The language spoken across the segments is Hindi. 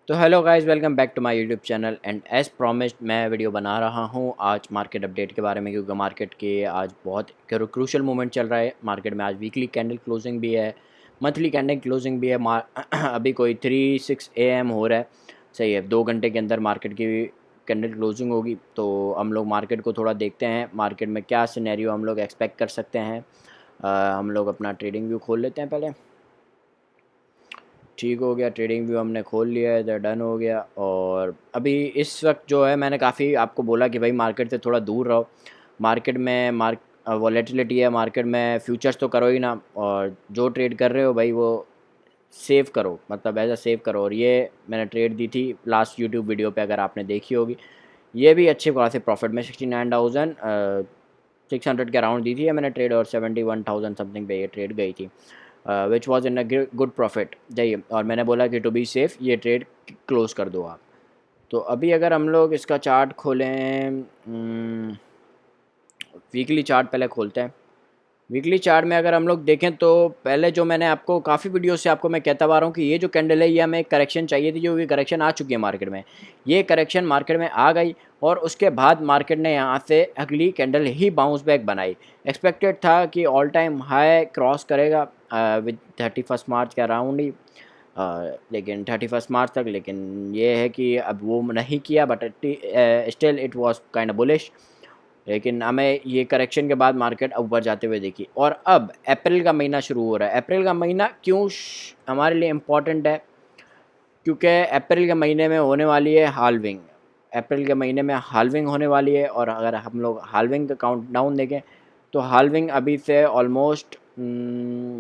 तो hello guys, welcome back to my YouTube channel and as promised मैं वीडियो बना रहा हूं आज मार्केट अपडेट के बारे में, क्योंकि मार्केट के आज बहुत क्रूशल मोमेंट चल रहा है। मार्केट में आज वीकली कैंडल क्लोजिंग भी है, मंथली कैंडल क्लोजिंग भी है। अभी कोई 3-6 AM हो रहा है। सही है, 2 घंटे के अंदर मार्केट की कैंडल क्लोजिंग होगी। तो हम लोग मार्केट को थोड़ा देखते हैं, मार्केट में क्या सिनेरियो हम लोग एक्सपेक्ट कर सकते हैं। हम लोग अपना ट्रेडिंग व्यू खोल लेते हैं पहले। ठीक हो गया, ट्रेडिंग व्यू हमने खोल लिया है, इधर डन हो गया। और अभी इस वक्त जो है, मैंने काफ़ी आपको बोला कि भाई मार्केट से थोड़ा दूर रहो। मार्केट में वॉलेटिलिटी है, मार्केट में फ्यूचर्स तो करो ही ना, और जो ट्रेड कर रहे हो भाई वो सेव करो, मतलब ऐसा सेव करो। और ये मैंने ट्रेड दी थी लास्ट यूट्यूब वीडियो पे, अगर आपने देखी होगी। ये भी अच्छे खासे प्रॉफिट में 69,600 के अराउंड दी थी ये मैंने ट्रेड, और 71,000 समथिंग पे ये ट्रेड गई थी, which was in a good profit. जाइए, और मैंने बोला कि टू बी सेफ़ ये ट्रेड क्लोज़ कर दो आप। तो अभी अगर हम लोग इसका चार्ट खोलें, वीकली चार्ट पहले खोलते हैं। वीकली चार्ट में अगर हम लोग देखें तो पहले जो मैंने आपको काफ़ी वीडियो से आपको मैं कहता आ रहा हूँ कि ये जो कैंडल है, ये हमें एक करेक्शन चाहिए थी, जो ये करेक्शन आ चुकी है मार्केट में। ये करेक्शन मार्केट में आ गई, और उसके बाद मार्केट ने यहाँ से अगली कैंडल ही बाउंस बैक बनाई। एक्सपेक्टेड था कि ऑल टाइम हाई क्रॉस करेगा विद 31 मार्च के अराउंड ही, लेकिन 31 मार्च तक। लेकिन ये है कि अब वो नहीं किया, but still it was kind of bullish. लेकिन हमें ये करेक्शन के बाद मार्केट ऊपर जाते हुए देखी। और अब अप्रैल का महीना शुरू हो रहा है। अप्रैल का महीना क्यों हमारे लिए इम्पॉर्टेंट है? क्योंकि अप्रैल के महीने में होने वाली है हाल्विंग। अप्रैल के महीने में हाल्विंग होने वाली है, और अगर हम लोग हाल्विंग का काउंट डाउन देखें तो हाल्विंग अभी से ऑलमोस्ट,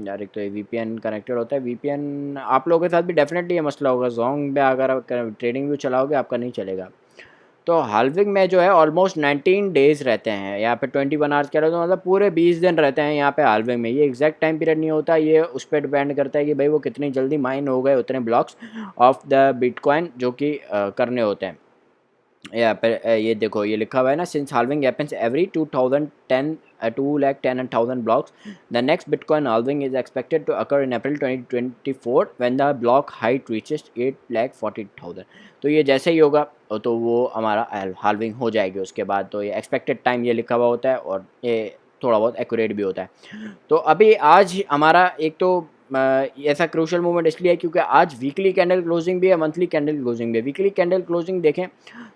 यार एक तो ये VPN कनेक्टेड होता है। VPN आप लोगों के साथ भी डेफिनेटली ये मसला होगा। जोंग में अगर आप ट्रेडिंग व्यू चलाओगे आपका नहीं चलेगा। तो हाल्विंग में जो है ऑलमोस्ट 19 डेज़ रहते हैं यहाँ पे। 21 आवर्स कह रहे हो तो मतलब पूरे 20 दिन रहते हैं यहाँ पे हाल्विंग में। ये एग्जैक्ट टाइम पीरियड नहीं होता, ये उस पर डिपेंड करता है कि भाई वो कितनी जल्दी माइन हो गए उतने ब्लॉक्स ऑफ द बिटकॉइन जो कि करने होते हैं। या पर ये देखो, ये लिखा हुआ है ना, since halving happens every 2010 210,000 blocks, the next bitcoin halving is expected to occur in April 2024 when the block height reaches 8,40,000। तो ये जैसे ही होगा तो वो हमारा halving हो जाएगी उसके बाद। तो ये एक्सपेक्टेड टाइम ये लिखा हुआ होता है, और ये थोड़ा बहुत एक्यूरेट भी होता है। तो अभी आज हमारा एक तो ऐसा क्रूशल मोमेंट इसलिए है क्योंकि आज वीकली कैंडल क्लोजिंग भी है, मंथली कैंडल क्लोजिंग भी है। वीकली कैंडल क्लोजिंग देखें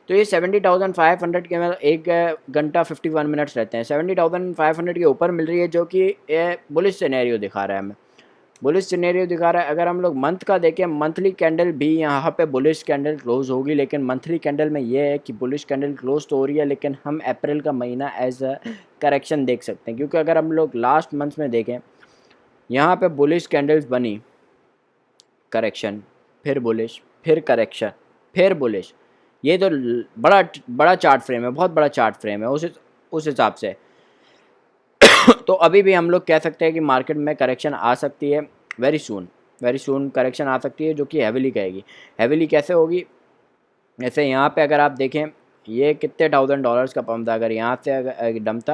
तो ये 70,500 के मतलब 1 घंटा 51 मिनट्स रहते हैं। 70,500 के ऊपर मिल रही है, जो कि बुलिश सिनेरियो दिखा रहा है हमें। बुलिश सिनेरियो दिखा रहा है। अगर हम लोग मंथ का देखें, मंथली कैंडल भी यहाँ पे बुलिश कैंडल क्लोज होगी, लेकिन मंथली कैंडल में ये है कि बुलिश कैंडल क्लोज तो हो रही है, लेकिन हम अप्रैल का महीना एज अ करेक्शन देख सकते हैं। क्योंकि अगर हम लोग लास्ट मंथ में देखें, यहाँ पे बुलिश कैंडल्स बनी, करेक्शन, फिर बुलिश, फिर करेक्शन, फिर बुलिश। ये तो बड़ा बड़ा चार्ट फ्रेम है, बहुत बड़ा चार्ट फ्रेम है उस हिसाब से। तो अभी भी हम लोग कह सकते हैं कि मार्केट में करेक्शन आ सकती है very soon. Very soon correction आ सकती है, जो कि हैविली कहेगी। हैविली कैसे होगी? जैसे यहाँ पे अगर आप देखें, ये कितने $1,000 का पंप था। अगर यहाँ से अगर डम था,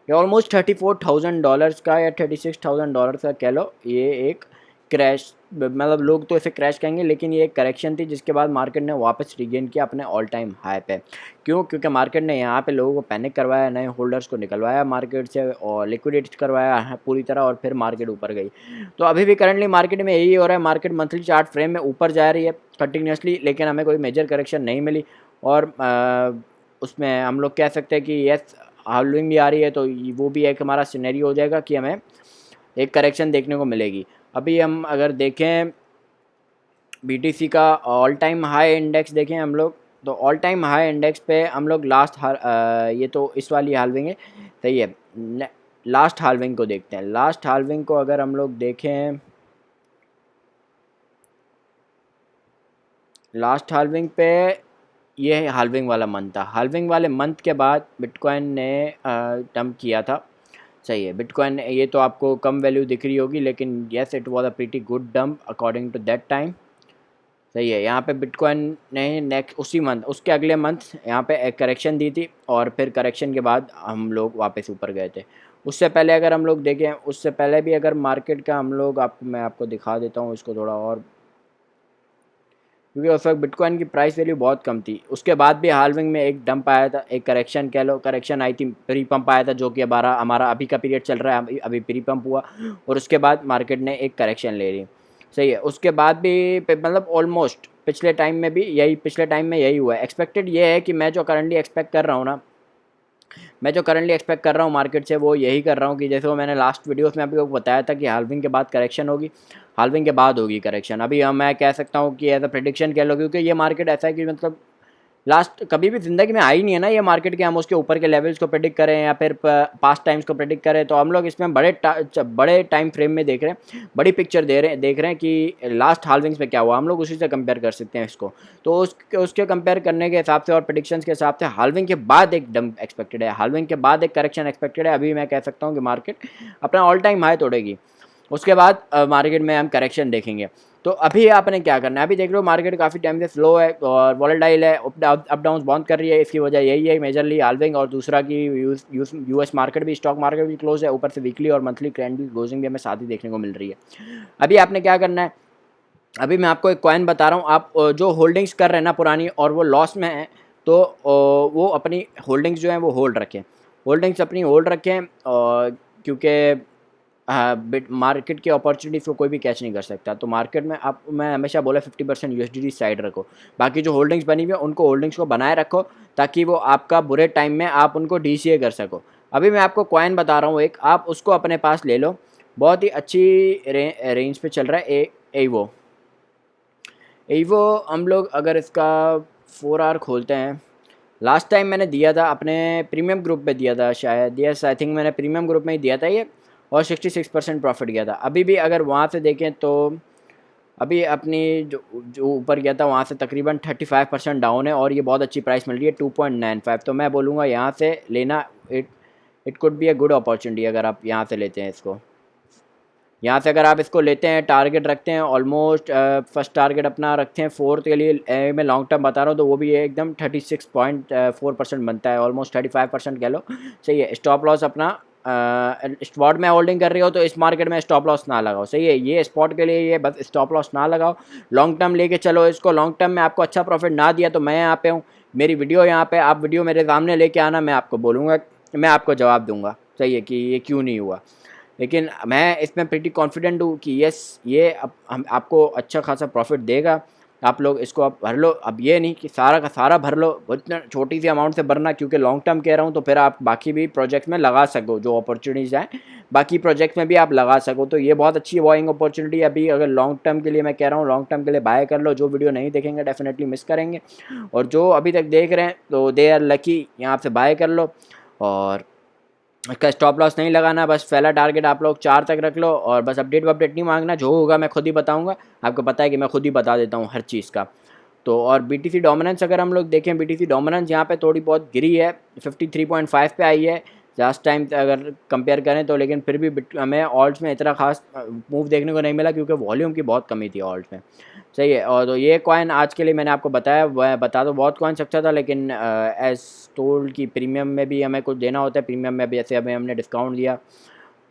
ये ऑलमोस्ट $34,000 का या $36,000 का कह लो। ये एक क्रैश, मतलब लोग तो इसे क्रैश कहेंगे, लेकिन ये एक करेक्शन थी जिसके बाद मार्केट ने वापस रिगेन किया अपने ऑल टाइम हाई पे। क्यों? क्योंकि मार्केट ने यहाँ पे लोगों को पैनिक करवाया, नए होल्डर्स को निकलवाया मार्केट से, और लिक्विडेट करवाया पूरी तरह, और फिर मार्केट ऊपर गई। तो अभी भी करंटली मार्केट में यही हो रहा है। मार्केट मंथली चार्ट फ्रेम में ऊपर जा रही है कंटिन्यूसली, लेकिन हमें कोई मेजर करेक्शन नहीं मिली। और उसमें हम लोग कह सकते हैं कि यस, हाल्विंग भी आ रही है, तो वो भी एक हमारा सिनेरियो हो जाएगा कि हमें एक करेक्शन देखने को मिलेगी। अभी हम अगर देखें BTC का ऑल टाइम हाई इंडेक्स देखें हम लोग, तो ऑल टाइम हाई इंडेक्स पे हम लोग ये तो इस वाली हाल्विंग है, सही है। लास्ट हाल्विंग को देखते हैं। लास्ट हाल्विंग को अगर हम लोग देखें, लास्ट हाल्विंग पे ये हाल्विंग वाला मंथ था। हाल्विंग वाले मंथ के बाद बिटकॉइन ने डंप किया था, सही है। बिटकॉइन, ये तो आपको कम वैल्यू दिख रही होगी, लेकिन yes, it was a pretty good dump according to that time, सही है। यहाँ पे बिटकॉइन ने नेक्स्ट उसी मंथ, उसके अगले मंथ यहाँ पे एक करेक्शन दी थी, और फिर करेक्शन के बाद हम लोग वापस ऊपर गए थे। उससे पहले अगर हम लोग देखें, उससे पहले भी अगर मार्केट का हम लोग मैं आपको दिखा देता हूँ इसको थोड़ा और। क्योंकि उस वक्त बिटकॉइन की प्राइस वैल्यू बहुत कम थी। उसके बाद भी हाल्विंग में एक डंप आया था, एक करेक्शन कह लो, करेक्शन आई थी, प्री पंप आया था, जो कि हमारा अभी का पीरियड चल रहा है, अभी प्री पंप हुआ और उसके बाद मार्केट ने एक करेक्शन ले ली। सही है, उसके बाद भी मतलब ऑलमोस्ट पिछले टाइम में यही हुआ है। एक्सपेक्टेड ये है कि मैं जो करंटली एक्सपेक्ट कर रहा हूँ ना, मैं जो करंटली एक्सपेक्ट कर रहा हूँ मार्केट से, वो यही कर रहा हूँ कि जैसे वो मैंने लास्ट वीडियोस में आपको बताया था कि हाल्विंग के बाद करेक्शन होगी, हाल्विंग के बाद होगी करेक्शन। अभी मैं कह सकता हूँ कि एज अ प्रेडिक्शन कह लो, क्योंकि ये मार्केट ऐसा है कि मतलब लास्ट कभी भी ज़िंदगी में आई नहीं है ना ये मार्केट के हम उसके ऊपर के लेवल्स को प्रेडिक्ट करें या फिर पास्ट टाइम्स को प्रेडिक्ट करें। तो हम लोग इसमें बड़े टाइम फ्रेम में देख रहे हैं, बड़ी पिक्चर देख रहे हैं कि लास्ट हाल्विंग्स में क्या हुआ, हम लोग उसी से कंपेयर कर सकते हैं इसको। तो उसके कंपेयर करने के हिसाब से और प्रेडिक्शंस के हिसाब से हाल्विंग के बाद एक डंप एक्सपेक्टेड है, हाल्विंग के बाद एक करेक्शन एक्सपेक्टेड है। अभी मैं कह सकता हूँ कि मार्केट अपना ऑल टाइम हाई तोड़ेगी, उसके बाद मार्केट में हम करेक्शन देखेंगे। तो अभी आपने क्या करना है, अभी देख लो मार्केट काफ़ी टाइम से स्लो है और वॉलेटाइल है, अप डाउन बाउंस कर रही है। इसकी वजह यही है मेजरली हाल्विंग, और दूसरा कि यूएस मार्केट भी, स्टॉक मार्केट भी क्लोज है, ऊपर से वीकली और मंथली ट्रेंड भी क्लोजिंग भी हमें साथ ही देखने को मिल रही है। अभी आपने क्या करना है, अभी मैं आपको एक कॉइन बता रहा हूँ, आप जो होल्डिंग्स कर रहे हैं ना पुरानी और वो लॉस में है, तो वो अपनी होल्डिंग्स जो हैं वो होल्ड रखें, होल्डिंग्स अपनी होल्ड रखें, क्योंकि मार्केट की अपॉर्चुनिटीज़ को कोई भी कैच नहीं कर सकता। तो मार्केट में आप, मैं हमेशा बोला 50% यूएसडीटी साइड रखो, बाकी जो होल्डिंग्स बनी हुई है उनको होल्डिंग्स को बनाए रखो, ताकि वो आपका बुरे टाइम में आप उनको डीसीए कर सको। अभी मैं आपको कॉइन बता रहा हूँ एक, आप उसको अपने पास ले लो, बहुत ही अच्छी रेंज पे चल रहा है। एवो एवो हम लोग अगर इसका 4 आवर खोलते हैं, लास्ट टाइम मैंने दिया था अपने प्रीमियम ग्रुप पे दिया था शायद, यस आई थिंक मैंने प्रीमियम ग्रुप में ही दिया था ये, और 66% प्रॉफिट गया था। अभी भी अगर वहाँ से देखें तो अभी अपनी जो जो ऊपर गया था वहाँ से तकरीबन 35% डाउन है, और ये बहुत अच्छी प्राइस मिल रही है 2.95। तो मैं बोलूँगा यहाँ से लेना, it it could be a good opportunity अगर आप यहाँ से लेते हैं इसको। यहाँ से अगर आप इसको लेते हैं, टारगेट रखते हैं ऑलमोस्ट, फर्स्ट टारगेट अपना रखते हैं फोर्थ के लिए, मैं लॉन्ग टर्म बता रहा हूँ, तो वो भी एकदम 36.4% बनता है, ऑलमोस्ट 35% कह लो। सही है, स्टॉप लॉस अपना स्पॉट में होल्डिंग कर रही हो तो इस मार्केट में स्टॉप लॉस ना लगाओ। सही है, ये स्पॉट के लिए ये बस स्टॉप लॉस ना लगाओ, लॉन्ग टर्म लेके चलो इसको। लॉन्ग टर्म में आपको अच्छा प्रॉफिट ना दिया तो मैं यहाँ पे हूँ, मेरी वीडियो यहाँ पे, आप वीडियो मेरे सामने लेके आना, मैं आपको बोलूँगा, मैं आपको जवाब दूंगा। सही है, कि ये क्यों नहीं हुआ। लेकिन मैं इसमें प्रीटी कॉन्फिडेंट हूँ कि यस, ये अब हम आपको अच्छा खासा प्रॉफिट देगा। आप लोग इसको आप भर लो, अब ये नहीं कि सारा का सारा भर लो, इतना छोटी सी अमाउंट से भरना, क्योंकि लॉन्ग टर्म कह रहा हूँ, तो फिर आप बाकी भी प्रोजेक्ट्स में लगा सको, जो अपॉर्चुनिटीज़ हैं बाकी प्रोजेक्ट्स में भी आप लगा सको। तो ये बहुत अच्छी बाइंग अपॉर्चुनिटी अभी, अगर लॉन्ग टर्म के लिए मैं कह रहा हूँ, लॉन्ग टर्म के लिए बाय कर लो। जो वीडियो नहीं देखेंगे डेफिनेटली मिस करेंगे, और जो अभी तक देख रहे हैं तो दे आर लकी, यहाँ से बाय कर लो। और इसका स्टॉप लॉस नहीं लगाना, बस पहला टारगेट आप लोग 4 तक रख लो, और बस अपडेट नहीं मांगना, जो होगा मैं खुद ही बताऊंगा। आपको पता है कि मैं खुद ही बता देता हूँ हर चीज़ का। तो और बीटीसी डोमिनेंस अगर हम लोग देखें, बीटीसी डोमिनेंस यहाँ पे थोड़ी बहुत गिरी है, 53.5 पे आई है लास्ट टाइम अगर कंपेयर करें तो। लेकिन फिर भी हमें ऑल्ट्स में इतना खास मूव देखने को नहीं मिला, क्योंकि वॉल्यूम की बहुत कमी थी ऑल्ट्स में। सही है, और तो ये कॉइन आज के लिए मैंने आपको बताया, वह बता तो बहुत कॉइन्स अच्छा था, लेकिन एज टोल्ड की प्रीमियम में भी हमें कुछ देना होता है। प्रीमियम में भी जैसे अभी हमने डिस्काउंट दिया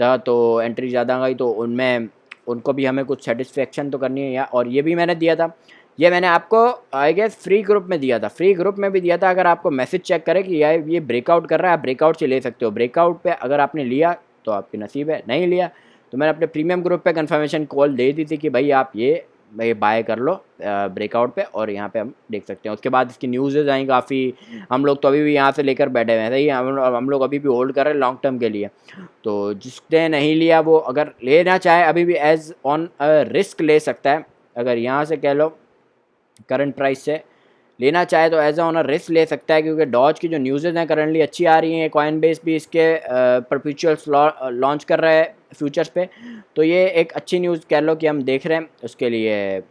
था तो एंट्री ज़्यादा गई, तो उनमें उनको भी हमें कुछ सेटिस्फेक्शन तो करनी है या। और ये भी मैंने दिया था, ये मैंने आपको आई गेस फ्री ग्रुप में दिया था, फ्री ग्रुप में भी दिया था। अगर आपको मैसेज चेक करें कि यार ये ब्रेकआउट कर रहा है, आप ब्रेकआउट से ले सकते हो। ब्रेकआउट पे अगर आपने लिया तो आपकी नसीब है, नहीं लिया तो मैंने अपने प्रीमियम ग्रुप पे कंफर्मेशन कॉल दे दी थी कि भाई आप ये बाय कर लो ब्रेकआउट पे, और यहाँ पे हम देख सकते हैं। उसके बाद इसकी न्यूज़ आई काफ़ी, हम लोग तो अभी भी यहाँ से लेकर बैठे हुए हैं। सही है, हम लोग अभी भी होल्ड कर रहे हैं लॉन्ग टर्म के लिए। तो जिसने नहीं लिया वो अगर लेना चाहे अभी भी एज ऑन रिस्क ले सकता है। अगर यहाँ से कह लो करंट प्राइस से लेना चाहे तो एज ऑन रिस्क ले सकता है, क्योंकि डॉज की जो न्यूज़ेज हैं करंटली अच्छी आ रही हैं। कॉइन बेस भी इसके परपेचुअल्स लॉन्च कर रहा है फ्यूचर्स पे, तो ये एक अच्छी न्यूज़ कह लो कि हम देख रहे हैं उसके लिए,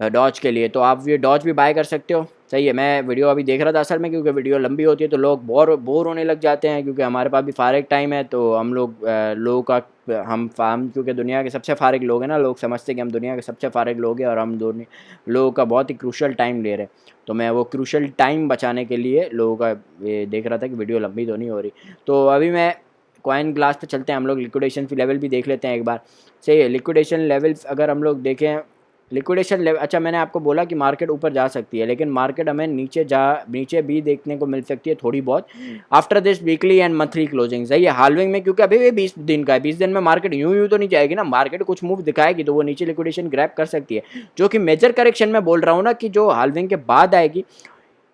डॉज के लिए। तो आप ये डॉज भी बाय कर सकते हो। सही है, मैं वीडियो अभी देख रहा था असल में, क्योंकि वीडियो लंबी होती है तो लोग बोर होने लग जाते हैं, क्योंकि हमारे पास भी फारिग टाइम है। तो हम लोग लोगों का हम क्योंकि दुनिया के सबसे फारिग लोग हैं ना, लोग समझते हैं कि हम दुनिया के सबसे फारिग लोग हैं, और हम लोगों का बहुत ही क्रूशल टाइम ले रहे हैं। तो मैं वो क्रूशल टाइम बचाने के लिए लोगों का ये देख रहा था कि वीडियो लंबी तो नहीं हो रही। तो अभी मैं कॉइन ग्लास पे चलते हैं, हम लोग लिक्विडेशन लेवल भी देख लेते हैं एक बार। सही है, लिक्विडेशन लेवल्स अगर हम लोग देखें लिक्विडेशन अच्छा मैंने आपको बोला कि मार्केट ऊपर जा सकती है, लेकिन मार्केट हमें नीचे भी देखने को मिल सकती है थोड़ी बहुत after this weekly and monthly closing. सही है, हाल्विंग में, क्योंकि अभी भी 20 दिन का है, 20 दिन में मार्केट यूं तो नहीं जाएगी ना, मार्केट कुछ मूव दिखाएगी तो वो नीचे लिक्विडेशन ग्रैब कर सकती है, जो कि मेजर करेक्शन में बोल रहा हूँ ना कि जो हाल्विंग के बाद आएगी,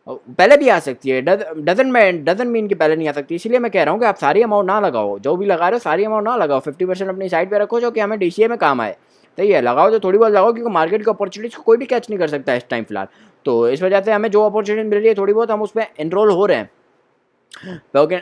पहले भी आ सकती है, डजन मीन कि पहले नहीं आ सकती। इसलिए मैं कह रहा हूँ कि आप सारी अमाउंट ना लगाओ, जो भी लगा रहे हो सारी अमाउंट ना लगाओ, 50% अपनी साइड पे रखो जो कि हमें डीसीए में काम आए। सही है, लगाओ तो थोड़ी बहुत लगाओ, क्योंकि मार्केट की अपॉर्चुनिटीज को कोई भी कैच नहीं कर सकता इस टाइम फिलहाल। तो इस वजह से हमें जो अपॉर्चुनिटी मिल रही है थोड़ी बहुत हम उसमें एनरोल हो रहे हैं,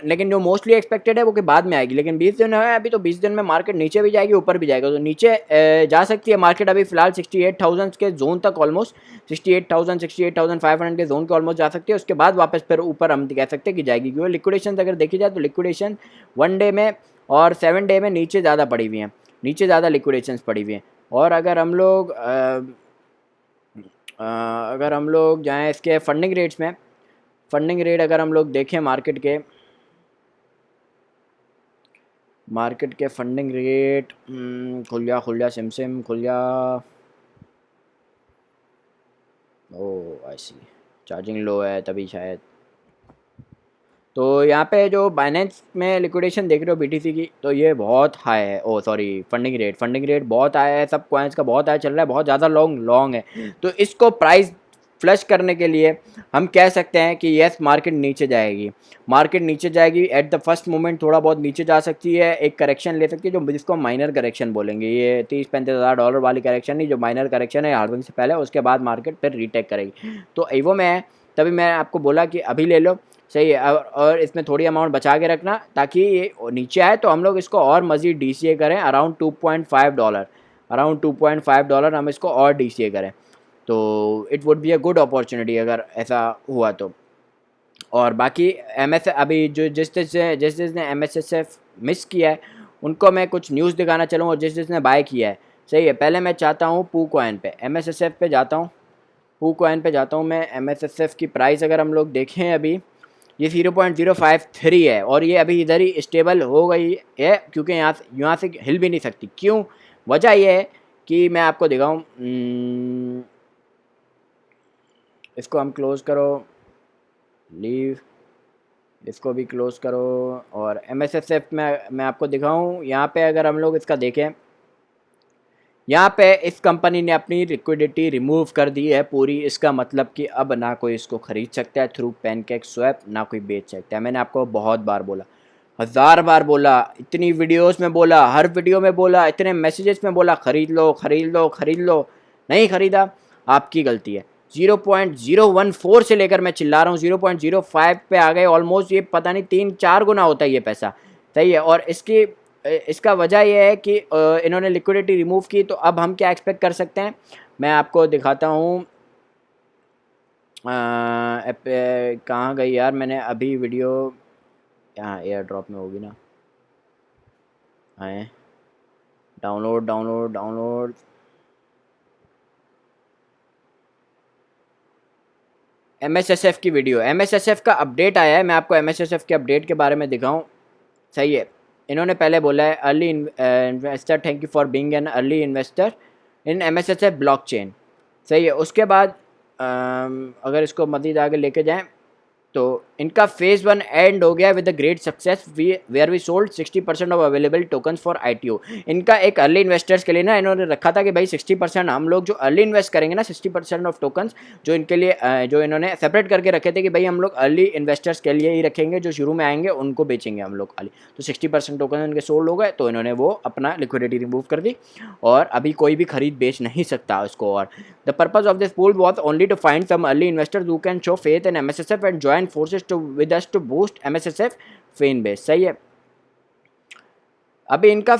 लेकिन जो मोस्टली एक्सपेक्टेड है वो कि बाद में आएगी। लेकिन 20 दिन है अभी, तो 20 दिन में मार्केट नीचे भी जाएगी ऊपर भी जाएगा, तो नीचे जा सकती है मार्केट अभी फिलहाल 68,000 के जोन तक, ऑलमोस्ट 68,000 68,500 के जोन के ऑलमोस्ट जा सकती है। उसके बाद वापस फिर ऊपर हम कह सकते हैं कि जाएगी, क्योंकि लिक्विडेशन अगर देखी जाए तो लिक्विडेशन 1 डे में और 7 डे में नीचे ज़्यादा पड़ी हुई हैं, नीचे ज़्यादा लिक्विडेशन पड़ी हुई हैं। और अगर हम लोग जाएँ इसके फंडिंग रेट्स में, फंडिंग रेट अगर हम लोग देखें मार्केट के फंडिंग रेट, खुल जा सिम खुल जा, ओ आई सी, चार्जिंग लो है तभी शायद। तो यहाँ पे जो बाइनेंस में लिक्विडेशन देख रहे हो बीटीसी की, तो ये बहुत हाई है, ओ सॉरी फंडिंग रेट बहुत हाई है, सब कॉइन्स का बहुत हाई चल रहा है, बहुत ज़्यादा लॉन्ग है। तो इसको प्राइस फ्लश करने के लिए हम कह सकते हैं कि यस मार्केट नीचे जाएगी, मार्केट नीचे जाएगी एट द फर्स्ट मोमेंट, थोड़ा बहुत नीचे जा सकती है, एक करेक्शन ले सकती है जो जिसको माइनर करेक्शन बोलेंगे, ये 30-35 हज़ार डॉलर वाली करेक्शन नहीं, जो माइनर करेक्शन है हार्डविंग से पहले, उसके बाद मार्केट फिर रीटेक करेगी। तो एवो में है, तभी मैं आपको बोला कि अभी ले लो। सही है, और इसमें थोड़ी अमाउंट बचा के रखना, ताकि ये नीचे आए तो हम लोग इसको और मज़ीद डीसीए करें अराउंड $2.5, अराउंड $2.5 हम इसको और डीसीए करें, तो it would be a good opportunity अगर ऐसा हुआ तो। और बाकी एमएस अभी जो जिस जिसने एमएसएसएफ मिस किया है उनको मैं कुछ न्यूज़ दिखाना चलूँ, और जिसने बाय किया है। सही है, पहले मैं चाहता हूँ पू कॉइन पे, एमएसएसएफ पे जाता हूँ, पू कॉइन पे जाता हूँ मैं। एमएसएसएफ की प्राइस अगर हम लोग देखें अभी ये 0.053 है, और ये अभी इधर ही स्टेबल हो गई है, क्योंकि यहाँ से हिल भी नहीं सकती। क्यों? वजह यह है कि मैं आपको दिखाऊँ, इसको हम क्लोज़ करो, लीव, इसको भी क्लोज़ करो, और एमएसएसएफ में मैं आपको दिखाऊँ, यहाँ पे अगर हम लोग इसका देखें, यहाँ पे इस कंपनी ने अपनी लिक्विडिटी रिमूव कर दी है पूरी। इसका मतलब कि अब ना कोई इसको ख़रीद सकता है थ्रू पैनकेक स्वैप, ना कोई बेच सकता है। मैंने आपको बहुत बार बोला, 1000 बार बोला, इतनी वीडियोस में बोला, हर वीडियो में बोला, इतने मैसेजेस में बोला खरीद लो खरीद लो खरीद लो, नहीं ख़रीदा, आपकी गलती है। 0.014 से लेकर मैं चिल्ला रहा हूँ 0.05 पे आ गए ऑलमोस्ट, ये पता नहीं 3-4 गुना होता है ये पैसा। सही है, और इसका वजह यह है कि इन्होंने लिक्विडिटी रिमूव की, तो अब हम क्या एक्सपेक्ट कर सकते हैं, मैं आपको दिखाता हूँ। कहाँ गई यार, मैंने अभी वीडियो यहाँ एयर ड्रॉप में होगी ना, आए डाउनलोड एमएसएसएफ की वीडियो, एमएसएसएफ का अपडेट आया है, मैं आपको एमएसएसएफ के अपडेट के बारे में दिखाऊं। सही है, इन्होंने पहले बोला है early investor, thank you for being an early investor in MSSF blockchain. सही है, उसके बाद अगर इसको मज़ीद आगे लेके जाएं तो इनका फेज़ 1 एंड हो गया with a great success, where we sold 60% of available tokens for ITO. इनका एक अर्ली इन्वेस्टर्स के लिए ना इन्होंने रखा था कि भाई 60% हम लोग जो अर्ली इन्वेस्ट करेंगे ना, 60% ऑफ टोकन्स जो इनके लिए जो इन्होंने सेपरेट करके रखे थे कि भाई हम लोग अर्ली इन्वेस्टर्स के लिए ही रखेंगे, जो शुरू में आएंगे उनको बेचेंगे हम लोग खाली। तो 60% टोकन इनके सोल्ड हो गए, तो इन्होंने वो अपना लिक्विडिटी रिमूव कर दी, और अभी कोई भी खरीद बेच नहीं सकता उसको। और the purpose of this pool was only to find some early investors who can show faith in MSSF and join forces to with us to boost MSSF fan base. सही है, अभी इनका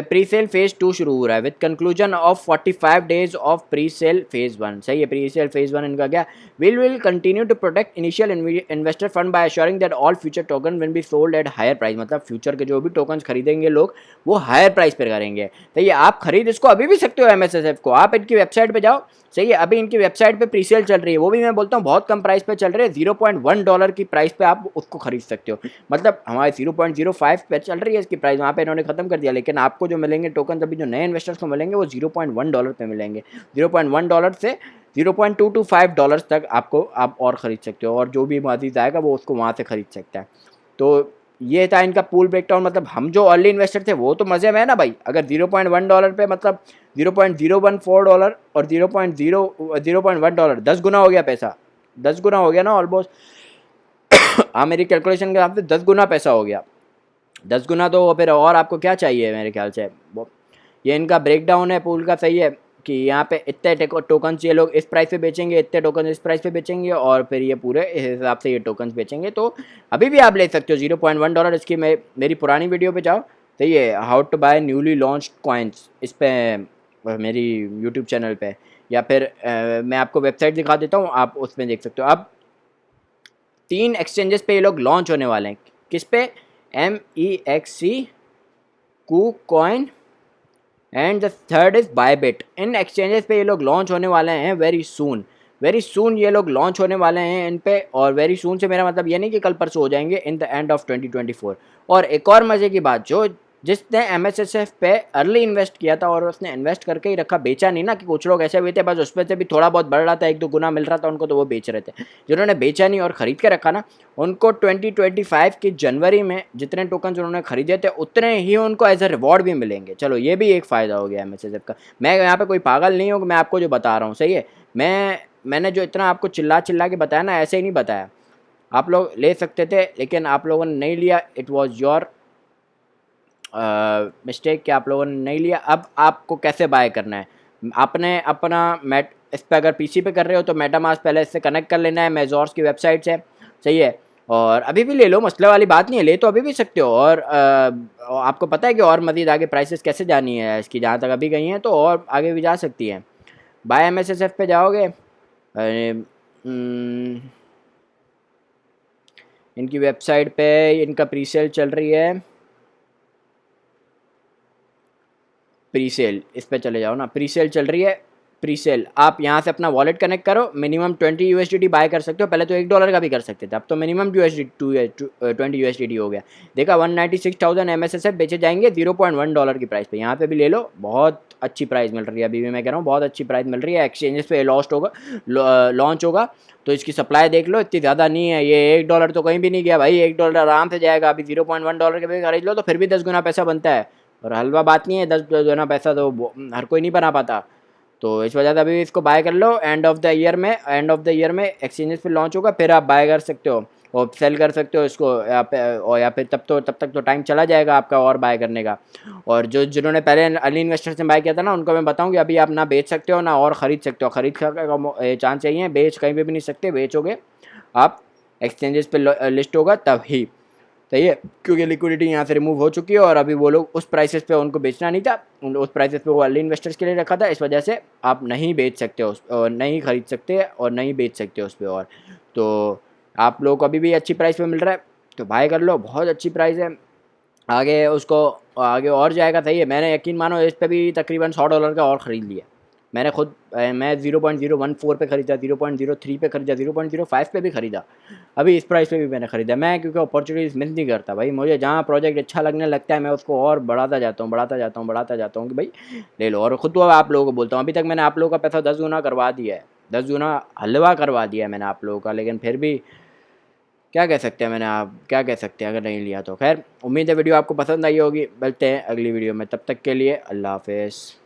प्री सेल फेज़ 2 शुरू हो रहा है with conclusion of 45 days of pre sale phase 1। सही है, प्री सेल फेज़ 1 इनका क्या, will continue to protect initial investor fund by assuring that all future token will be sold at higher price. मतलब फ्यूचर के जो भी टोकन खरीदेंगे लोग वो हायर प्राइस पर करेंगे। सही है, आप खरीद इसको अभी भी सकते हो एमएसएसएफ को, आप इनकी वेबसाइट पे जाओ। सही है, अभी इनकी वेबसाइट पे प्री सेल चल रही है, वो भी मैं बोलता हूँ बहुत कम प्राइस पे चल रही है, $0.1 की प्राइस पे आप उसको खरीद सकते हो। मतलब हमारे 0.05 पे चल रही है इसकी प्राइस, वहाँ पे इन्होंने ख़त्म कर दिया, लेकिन आपको जो मिलेंगे टोकन अभी जो नए इन्वेस्टर्स को मिलेंगे वो $0.1 पे मिलेंगे। $0.1 से $0.225 तक आपको आप और ख़रीद सकते हो, और जो भी मज़ीद आएगा वो उसको वहाँ से ख़रीद सकता है। तो ये था इनका पूल ब्रेकडाउन। मतलब हम जो अर्ली इन्वेस्टर थे वो तो मज़े में है ना भाई। अगर $0.1 पे मतलब $0.014 और $0.1 10 गुना हो गया पैसा, 10 गुना हो गया ना ऑलमोस्ट। हाँ, मेरी कैलकुलेशन के हिसाब से 10 गुना पैसा हो गया। 10 गुना तो फिर और आपको क्या चाहिए मेरे ख्याल से। ये इनका ब्रेकडाउन है पूल का, सही है कि यहाँ पे इतने टोकन्स ये लोग इस प्राइस पे बेचेंगे, इतने टोकन इस प्राइस पे बेचेंगे, और फिर ये पूरे इस हिसाब से ये टोकन्स बेचेंगे। तो अभी भी आप ले सकते हो $0.1। इसकी मेरी पुरानी वीडियो पे जाओ, सही है, how to buy newly launched coins, इस पर मेरी यूट्यूब चैनल पे, या फिर मैं आपको वेबसाइट दिखा देता हूँ, आप उसमें देख सकते हो। अब 3 एक्सचेंजेस पे ये लोग लॉन्च होने वाले हैं। किस पे? MEXC, KuCoin and the third is Bybit. In exchanges पे ये लोग लॉन्च होने वाले हैं वेरी सून ये लोग लॉन्च होने वाले हैं इन पे। और वेरी सून से मेरा मतलब ये नहीं कि कल परसों हो जाएंगे, इन द एंड ऑफ 2024। और एक और मज़े की बात, जिसने MSSF पे अर्ली इन्वेस्ट किया था और उसने इन्वेस्ट करके ही रखा, बेचा नहीं ना, कि कुछ लोग ऐसे भी थे बस उस पर से भी थोड़ा बहुत बढ़ रहा था, 1-2 गुना मिल रहा था उनको, तो वो बेच रहे थे। जिन्होंने बेचा नहीं और ख़रीद के रखा ना, उनको 2025 की जनवरी में जितने टोकन उन्होंने खरीदे थे उतने ही उनको एज ए रिवॉर्ड भी मिलेंगे। चलो ये भी एक फ़ायदा हो गया MSSF का। मैं यहाँ पे कोई पागल नहीं हूँ, मैं आपको जो बता रहा हूँ, सही है। मैंने जो इतना आपको चिल्ला के बताया ना, ऐसे ही नहीं बताया। आप लोग ले सकते थे लेकिन आप लोगों ने नहीं लिया, इट वॉज़ योर मिस्टेक कि आप लोगों ने नहीं लिया। अब आपको कैसे बाय करना है, आपने अपना इस पर अगर PC पे कर रहे हो तो मेटामास्क पहले इससे कनेक्ट कर लेना है, मेजॉर्स की वेबसाइट से, सही है। और अभी भी ले लो, मसले वाली बात नहीं है, ले तो अभी भी सकते हो। और आपको पता है कि और मज़ीद आगे प्राइसेस कैसे जानी है इसकी, जहाँ तक अभी गई हैं तो और आगे भी जा सकती हैं। बाय MSSF पे जाओगे, इनकी वेबसाइट पे इनका प्रीसेल चल रही है, प्रीसेल इस पे चले जाओ ना, प्रीसेल चल रही है। प्रीसेल आप यहाँ से अपना वॉलेट कनेक्ट करो, मिनिमम 20 USDT बाय कर सकते हो। पहले तो $1 का भी कर सकते थे, अब तो मिनिमम 20 USDT हो गया। देखा 196,000 MSSF बेचे जाएंगे $0.1 की प्राइस पे। यहाँ पे भी ले लो, बहुत अच्छी प्राइस मिल रही है। अभी भी मैं कह रहा हूँ बहुत अच्छी प्राइस मिल रही है। एक्सचेंजेस पे लॉन्च होगा तो इसकी सप्लाई देख लो, इतनी ज़्यादा नहीं है। ये $1 तो कहीं भी नहीं गया भाई, $1 आराम से जाएगा। अभी $0.1 के भी खरीद लो तो फिर भी 10 गुना पैसा बनता है, और हलवा बात नहीं है। 10 गुना पैसा तो हर कोई नहीं बना पाता। तो इस वजह से अभी इसको बाय कर लो। एंड ऑफ द ईयर में एक्सचेंजेस पे लॉन्च होगा, फिर आप बाय कर सकते हो और सेल कर सकते हो इसको, या फिर तब तक तो टाइम चला जाएगा आपका और बाय करने का। और जिन्होंने पहले अर्ली इन्वेस्टर से बाय किया था ना, उनको मैं बताऊँ कि अभी आप ना बेच सकते हो ना और ख़रीद सकते हो। ख़रीद का चांस चाहिए, बेच कहीं पे भी नहीं सकते। बेचोगे आप एक्सचेंजेस पे लिस्ट होगा तब ही, सही है, क्योंकि लिक्विडिटी यहाँ से रिमूव हो चुकी है। और अभी वो लोग उस प्राइसेस पे उनको बेचना नहीं था, उस प्राइसेस पे वो अर्ली इन्वेस्टर्स के लिए रखा था। इस वजह से आप नहीं बेच सकते उस, नहीं खरीद सकते और नहीं बेच सकते उस पर। और तो आप लोग को अभी भी अच्छी प्राइस पे मिल रहा है तो बाय कर लो, बहुत अच्छी प्राइस है। आगे उसको आगे और जाएगा, सही है। मैंने यकीन मानो इस पर भी तकरीबन $100 का और ख़रीद लिया मैंने खुद। मैं 0.014 पे ख़रीदा, 0.03 पे ख़रीदा, 0.05 पे भी ख़रीदा। अभी इस प्राइस पे भी मैंने ख़रीदा। मैं क्योंकि अपॉर्चुनिटीज़ मिस नहीं करता भाई, मुझे जहाँ प्रोजेक्ट अच्छा लगने लगता है मैं उसको और बढ़ाता जाता हूँ कि भाई ले लो। और ख़ुद तो आप लोगों को बोलता हूँ, अभी तक मैंने आप लोगों का पैसा 10 गुना करवा दिया है, 10 गुना हलवा करवा दिया है मैंने आप लोगों का। लेकिन फिर भी क्या कह सकते हैं, आप क्या कह सकते हैं अगर नहीं लिया तो। खैर, उम्मीद है वीडियो आपको पसंद आई होगी। मिलते हैं अगली वीडियो में, तब तक के लिए अल्लाह हाफ़िज़।